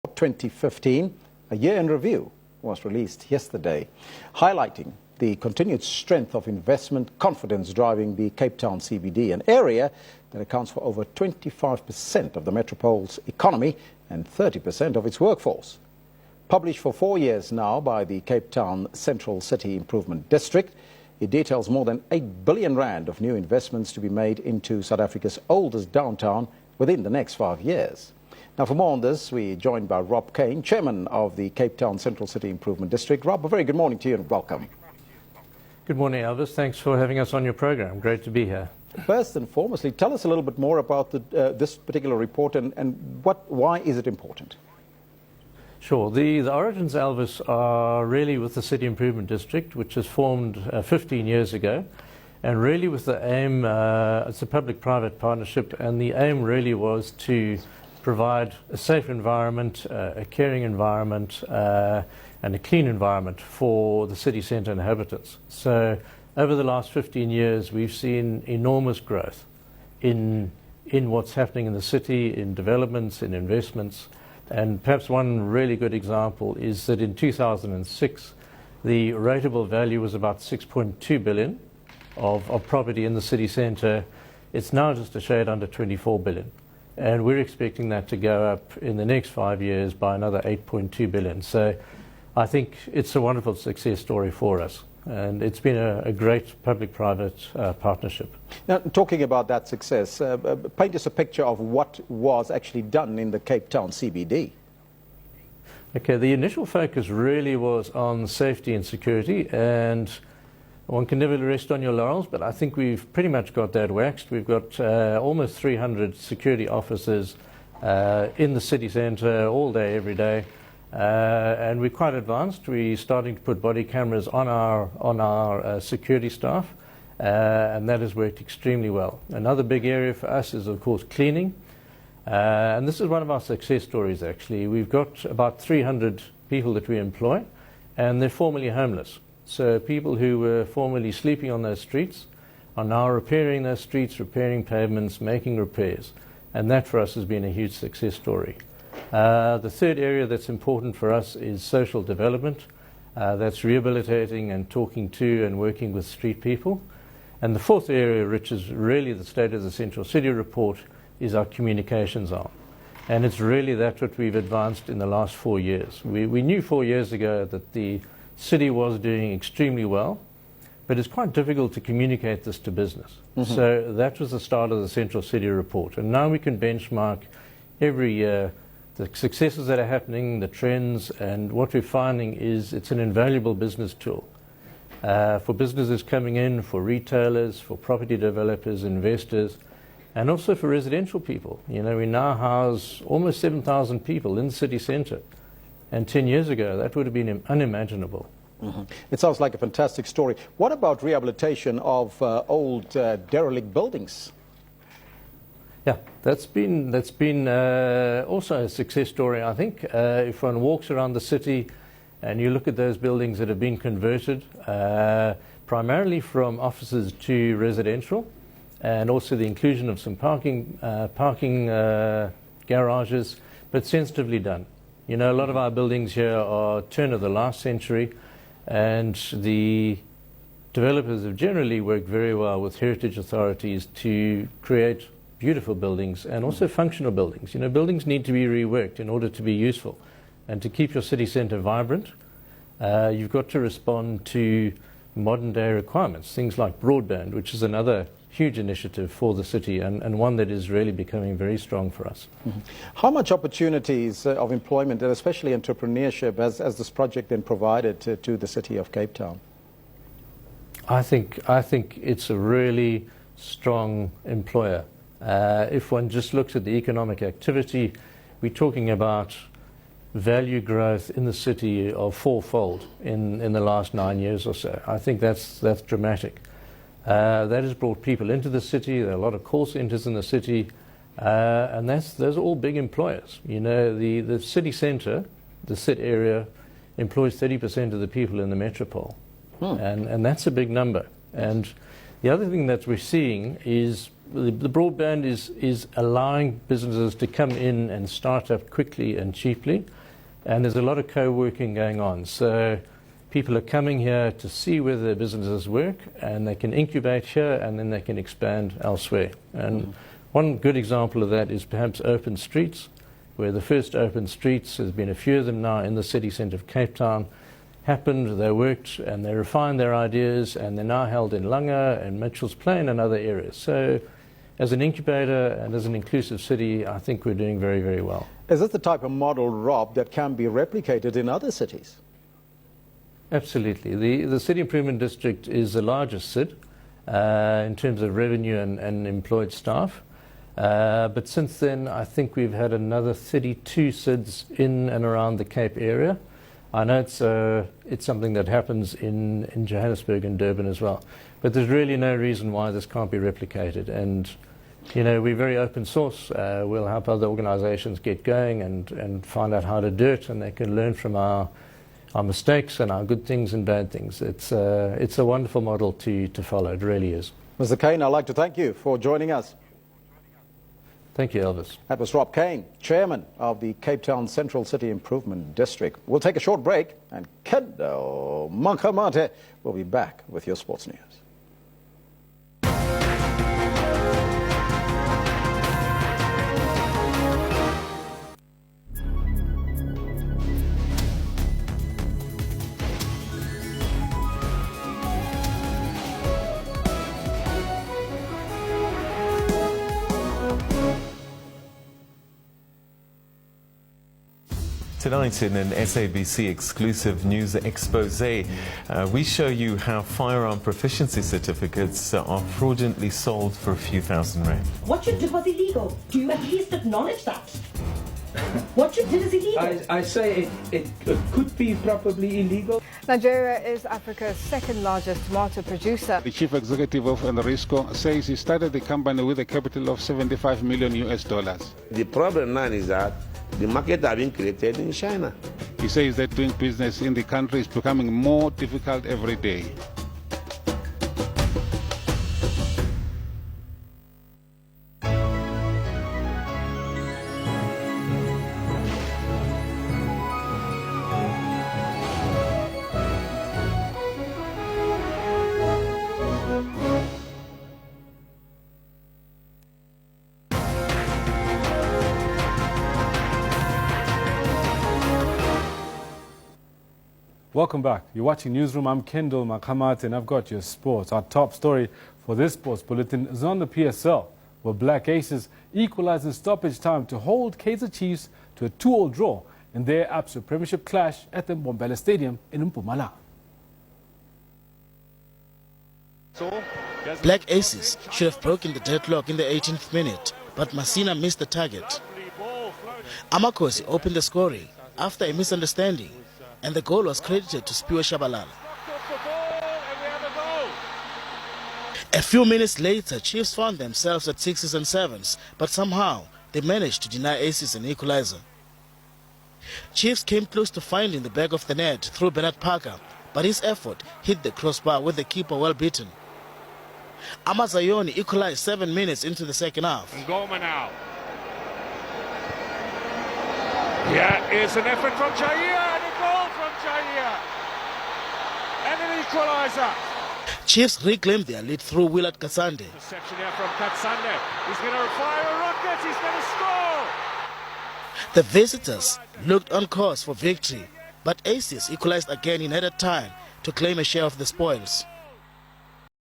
2015, a year in review was released yesterday, highlighting the continued strength of investment confidence driving the Cape Town CBD, an area that accounts for over 25% of the metropole's economy and 30% of its workforce. Published for 4 years now by the Cape Town Central City Improvement District, it details more than 8 billion rand of new investments to be made into South Africa's oldest downtown within the next 5 years. Now, for more on this, we're joined by Rob Kane, Chairman of the Cape Town Central City Improvement District. Rob, a very good morning to you and welcome. Good morning, Elvis. Thanks for having us on your program. Great to be here. First and foremost, tell us a little bit more about this particular report and why is it important? Sure. The origins, Elvis, are really with the City Improvement District, which was formed 15 years ago, and really with the aim, it's a public-private partnership, and the aim really was to provide a safe environment, a caring environment, and a clean environment for the city centre inhabitants. So over the last 15 years, we've seen enormous growth in what's happening in the city, in developments, in investments. And perhaps one really good example is that in 2006, the rateable value was about 6.2 billion of property in the city centre. It's now just a shade under 24 billion. And we're expecting that to go up in the next 5 years by another 8.2 billion. So I think it's a wonderful success story for us. And it's been a great public-private partnership. Now, talking about that success, paint us a picture of what was actually done in the Cape Town CBD. Okay, the initial focus really was on safety and security, and one can never rest on your laurels, but I think we've pretty much got that waxed. We've got almost 300 security officers in the city centre all day, every day. And we're quite advanced. We're starting to put body cameras on our security staff, and that has worked extremely well. Another big area for us is, of course, cleaning. And this is one of our success stories, actually. We've got about 300 people that we employ, and they're formerly homeless. So people who were formerly sleeping on those streets are now repairing those streets, repairing pavements, making repairs. And that for us has been a huge success story. The third area that's important for us is social development. That's rehabilitating and talking to and working with street people. And the fourth area, which is really the State of the Central City report, is our communications arm. And it's really that what we've advanced in the last 4 years. We knew 4 years ago that the city was doing extremely well, but it's quite difficult to communicate this to business. Mm-hmm. So that was the start of the Central City report. And now we can benchmark every year the successes that are happening, the trends, and what we're finding is it's an invaluable business tool for businesses coming in, for retailers, for property developers, investors, and also for residential people. You know, we now house almost 7,000 people in the city centre. And 10 years ago, that would have been unimaginable. Mm-hmm. It sounds like a fantastic story. What about rehabilitation of old derelict buildings? Yeah, that's been also a success story, I think. If one walks around the city and you look at those buildings that have been converted, primarily from offices to residential, and also the inclusion of some parking garages, but sensitively done. You know, a lot of our buildings here are turn of the last century, and the developers have generally worked very well with heritage authorities to create beautiful buildings and also functional buildings. You know, buildings need to be reworked in order to be useful. And to keep your city centre vibrant, you've got to respond to modern day requirements, things like broadband, which is another huge initiative for the city and one that is really becoming very strong for us. Mm-hmm. How much opportunities of employment and especially entrepreneurship has this project then provided to the city of Cape Town? I think it's a really strong employer. If one just looks at the economic activity, we're talking about value growth in the city of fourfold in the last 9 years or so. I think that's dramatic. That has brought people into the city. There are a lot of call centres in the city, and those are all big employers. You know, the city centre, the CIT area, employs 30% of the people in the metropole, and that's a big number. And The other thing that we're seeing is the broadband is allowing businesses to come in and start up quickly and cheaply, and there's a lot of co-working going on. So people are coming here to see whether their businesses work, and they can incubate here and then they can expand elsewhere. And one good example of that is perhaps open streets, where the first open streets, there's been a few of them now in the city centre of Cape Town, happened, they worked, and they refined their ideas, and they're now held in Langa and Mitchell's Plain and other areas. So as an incubator and as an inclusive city, I think we're doing very, very well. Is this the type of model, Rob, that can be replicated in other cities? Absolutely. The City Improvement District is the largest CID in terms of revenue and employed staff. But since then, I think we've had another 32 CIDs in and around the Cape area. I know it's something that happens in Johannesburg and Durban as well. But there's really no reason why this can't be replicated. And, you know, we're very open source. We'll help other organizations get going and find out how to do it, and they can learn from our mistakes and our good things and bad things. It's a wonderful model to follow. It really is. Mr. Kane, I'd like to thank you for joining us. Thank you, Elvis. That was Rob Kane, Chairman of the Cape Town Central City Improvement District. We'll take a short break, and Kendo Mankamate will be back with your sports news. Tonight in an SABC exclusive news expose, we show you how firearm proficiency certificates are fraudulently sold for a few thousand rand. What you did was illegal. Do you at least acknowledge that? What you did is illegal. I say it could be probably illegal. Nigeria is Africa's second largest tomato producer. The chief executive of Enrisco says he started the company with a capital of $75 million US. The problem now is that the market has been created in China. He says that doing business in the country is becoming more difficult every day. Welcome back. You're watching Newsroom. I'm Kendall Makamat and I've got your sports. Our top story for this sports bulletin is on the PSL, where Black Aces equalized in stoppage time to hold Kaizer Chiefs to a 2-2 draw in their Absa Premiership clash at the Mbombela Stadium in Mpumalanga. Black Aces should have broken the deadlock in the 18th minute, but Masina missed the target. Amakosi opened the scoring after a misunderstanding, and the goal was credited to Spiwe Shabalala. A few minutes later, Chiefs found themselves at 6s and 7s, but somehow they managed to deny Aces an equalizer. Chiefs came close to finding the back of the net through Bernard Parker, but his effort hit the crossbar with the keeper well beaten. Amazayoni equalized 7 minutes into the second half. Ngoma now. Here is an effort from Jair, and a goal from Jair. And an equaliser. Chiefs reclaimed their lead through Willard Kasande. Reception here from Katsande. He's going to fire a rocket, he's going to score. The visitors looked on course for victory, but Aces equalized again in added time to claim a share of the spoils.